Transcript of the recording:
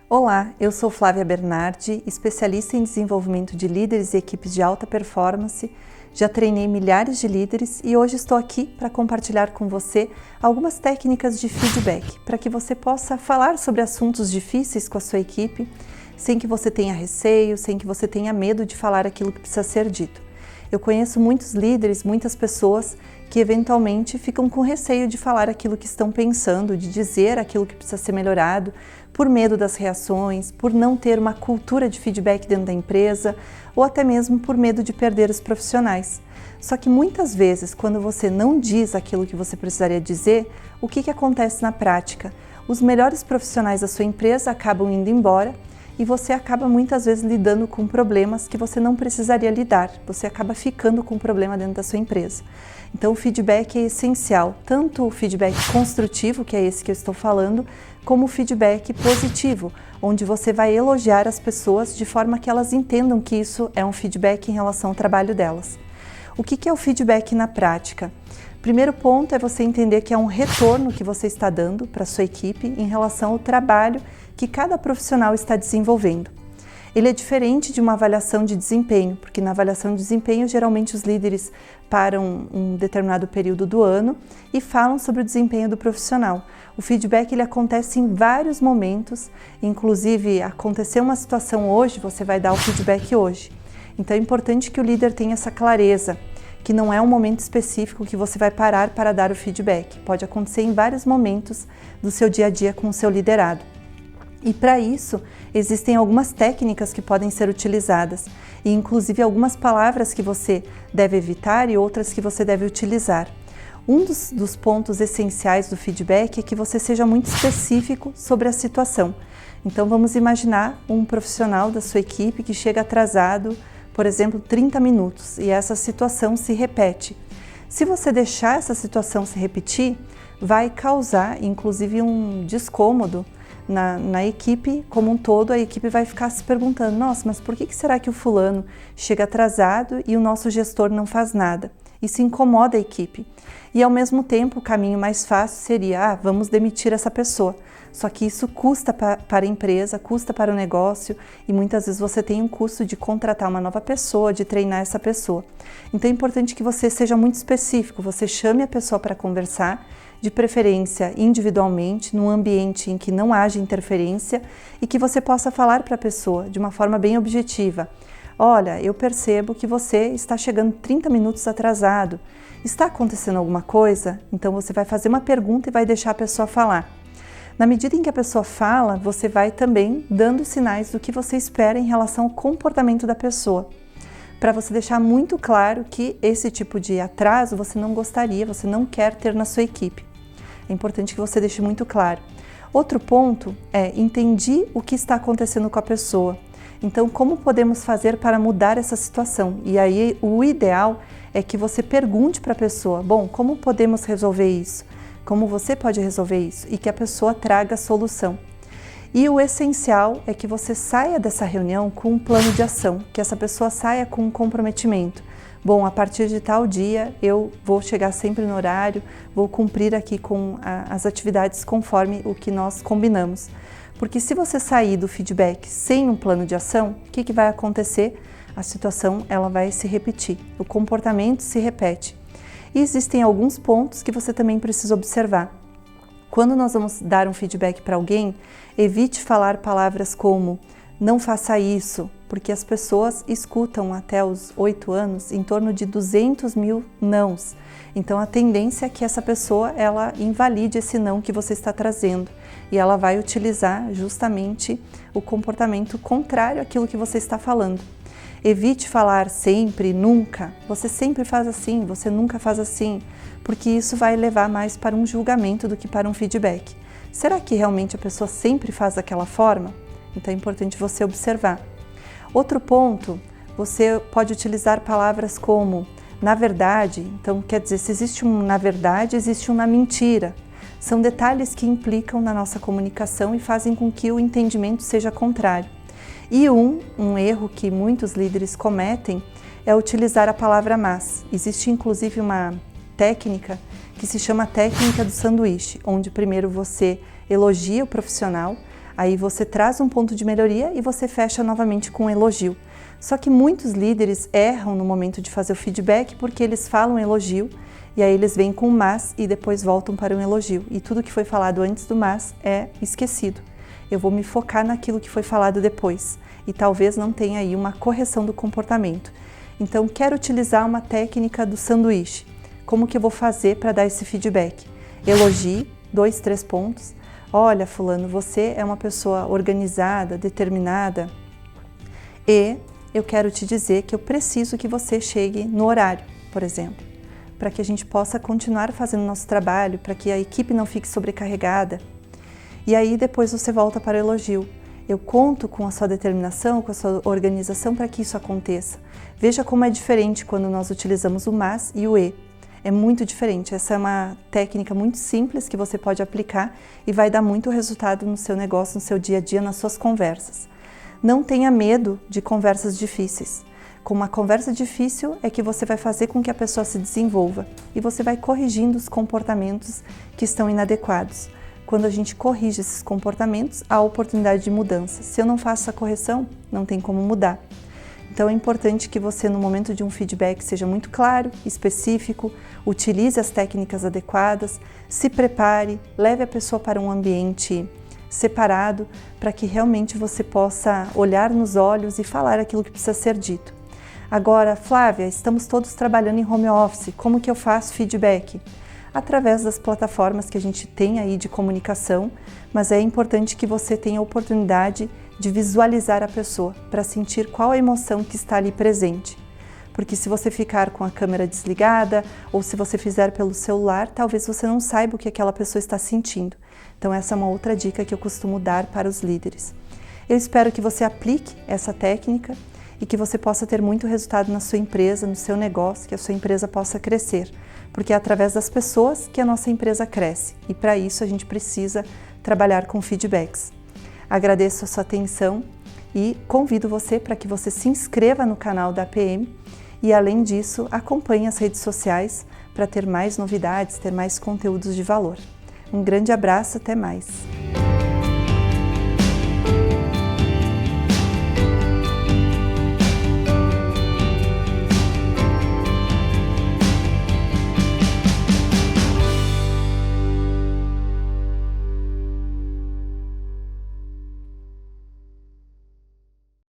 Olá, eu sou Flávia Bernardi, especialista em desenvolvimento de líderes e equipes de alta performance. Já treinei milhares de líderes e hoje estou aqui para compartilhar com você algumas técnicas de feedback, para que você possa falar sobre assuntos difíceis com a sua equipe, sem que você tenha receio, sem que você tenha medo de falar aquilo que precisa ser dito. Eu conheço muitos líderes, muitas pessoas que eventualmente ficam com receio de falar aquilo que estão pensando, de dizer aquilo que precisa ser melhorado, por medo das reações, por não ter uma cultura de feedback dentro da empresa, ou até mesmo por medo de perder os profissionais. Só que muitas vezes, quando você não diz aquilo que você precisaria dizer, o que acontece na prática? Os melhores profissionais da sua empresa acabam indo embora e você acaba muitas vezes lidando com problemas que você não precisaria lidar, você acaba ficando com um problema dentro da sua empresa. Então o feedback é essencial, tanto o feedback construtivo, que é esse que eu estou falando, como o feedback positivo, onde você vai elogiar as pessoas de forma que elas entendam que isso é um feedback em relação ao trabalho delas. O que é o feedback na prática? Primeiro ponto é você entender que é um retorno que você está dando para a sua equipe em relação ao trabalho que cada profissional está desenvolvendo. Ele é diferente de uma avaliação de desempenho, porque na avaliação de desempenho, geralmente os líderes param um determinado período do ano e falam sobre o desempenho do profissional. O feedback ele acontece em vários momentos, inclusive aconteceu uma situação hoje, você vai dar o feedback hoje. Então é importante que o líder tenha essa clareza, que não é um momento específico que você vai parar para dar o feedback. Pode acontecer em vários momentos do seu dia a dia com o seu liderado. E para isso, existem algumas técnicas que podem ser utilizadas, e inclusive algumas palavras que você deve evitar e outras que você deve utilizar. Um dos pontos essenciais do feedback é que você seja muito específico sobre a situação. Então vamos imaginar um profissional da sua equipe que chega atrasado, por exemplo, 30 minutos, e essa situação se repete. Se você deixar essa situação se repetir, vai causar inclusive um descômodo na equipe como um todo. A equipe vai ficar se perguntando, nossa, mas por que será que o fulano chega atrasado e o nosso gestor não faz nada? Isso incomoda a equipe. E ao mesmo tempo, o caminho mais fácil seria, vamos demitir essa pessoa. Só que isso custa para a empresa, custa para o negócio e muitas vezes você tem um custo de contratar uma nova pessoa, de treinar essa pessoa. Então é importante que você seja muito específico, você chame a pessoa para conversar, de preferência individualmente, num ambiente em que não haja interferência e que você possa falar para a pessoa de uma forma bem objetiva. Olha, eu percebo que você está chegando 30 minutos atrasado. Está acontecendo alguma coisa? Então você vai fazer uma pergunta e vai deixar a pessoa falar. Na medida em que a pessoa fala, você vai também dando sinais do que você espera em relação ao comportamento da pessoa, para você deixar muito claro que esse tipo de atraso você não gostaria, você não quer ter na sua equipe. É importante que você deixe muito claro. Outro ponto é, entendi o que está acontecendo com a pessoa. Então, como podemos fazer para mudar essa situação? E aí, o ideal é que você pergunte para a pessoa, bom, como podemos resolver isso? Como você pode resolver isso? E que a pessoa traga a solução. E o essencial é que você saia dessa reunião com um plano de ação, que essa pessoa saia com um comprometimento. Bom, a partir de tal dia eu vou chegar sempre no horário, vou cumprir aqui com as atividades conforme o que nós combinamos. Porque se você sair do feedback sem um plano de ação, o que vai acontecer? A situação ela vai se repetir, o comportamento se repete. E existem alguns pontos que você também precisa observar. Quando nós vamos dar um feedback para alguém, evite falar palavras como não faça isso, porque as pessoas escutam até os 8 anos em torno de 200 mil nãos. Então a tendência é que essa pessoa ela invalide esse não que você está trazendo e ela vai utilizar justamente o comportamento contrário àquilo que você está falando. Evite falar sempre, nunca, você sempre faz assim, você nunca faz assim, porque isso vai levar mais para um julgamento do que para um feedback. Será que realmente a pessoa sempre faz daquela forma? Então é importante você observar. Outro ponto, você pode utilizar palavras como na verdade. Então quer dizer, se existe um na verdade, existe um na mentira. São detalhes que implicam na nossa comunicação e fazem com que o entendimento seja contrário. E um erro que muitos líderes cometem é utilizar a palavra mas. Existe inclusive uma técnica que se chama técnica do sanduíche, onde primeiro você elogia o profissional, Aí você traz um ponto de melhoria e você fecha novamente com um elogio. Só que muitos líderes erram no momento de fazer o feedback porque eles falam elogio e aí eles vêm com o mas e depois voltam para um elogio. E tudo que foi falado antes do mas é esquecido. Eu vou me focar naquilo que foi falado depois e talvez não tenha aí uma correção do comportamento. Então, quero utilizar uma técnica do sanduíche. Como que eu vou fazer para dar esse feedback? Elogie, 2, 3 pontos. Olha, fulano, você é uma pessoa organizada, determinada e eu quero te dizer que eu preciso que você chegue no horário, por exemplo, para que a gente possa continuar fazendo o nosso trabalho, para que a equipe não fique sobrecarregada. E aí depois você volta para o elogio. Eu conto com a sua determinação, com a sua organização para que isso aconteça. Veja como é diferente quando nós utilizamos o mas e o e. É muito diferente. Essa é uma técnica muito simples que você pode aplicar e vai dar muito resultado no seu negócio, no seu dia a dia, nas suas conversas. Não tenha medo de conversas difíceis. Com uma conversa difícil é que você vai fazer com que a pessoa se desenvolva e você vai corrigindo os comportamentos que estão inadequados. Quando a gente corrige esses comportamentos, há oportunidade de mudança. Se eu não faço a correção, não tem como mudar. Então é importante que você, no momento de um feedback, seja muito claro, específico, utilize as técnicas adequadas, se prepare, leve a pessoa para um ambiente separado, para que realmente você possa olhar nos olhos e falar aquilo que precisa ser dito. Agora, Flávia, estamos todos trabalhando em home office, como que eu faço feedback? Através das plataformas que a gente tem aí de comunicação, mas é importante que você tenha a oportunidade de visualizar a pessoa, para sentir qual a emoção que está ali presente. Porque se você ficar com a câmera desligada ou se você fizer pelo celular, talvez você não saiba o que aquela pessoa está sentindo. Então essa é uma outra dica que eu costumo dar para os líderes. Eu espero que você aplique essa técnica e que você possa ter muito resultado na sua empresa, no seu negócio, que a sua empresa possa crescer. Porque é através das pessoas que a nossa empresa cresce e para isso a gente precisa trabalhar com feedbacks. Agradeço a sua atenção e convido você para que você se inscreva no canal da APM e, além disso, acompanhe as redes sociais para ter mais novidades, ter mais conteúdos de valor. Um grande abraço, até mais!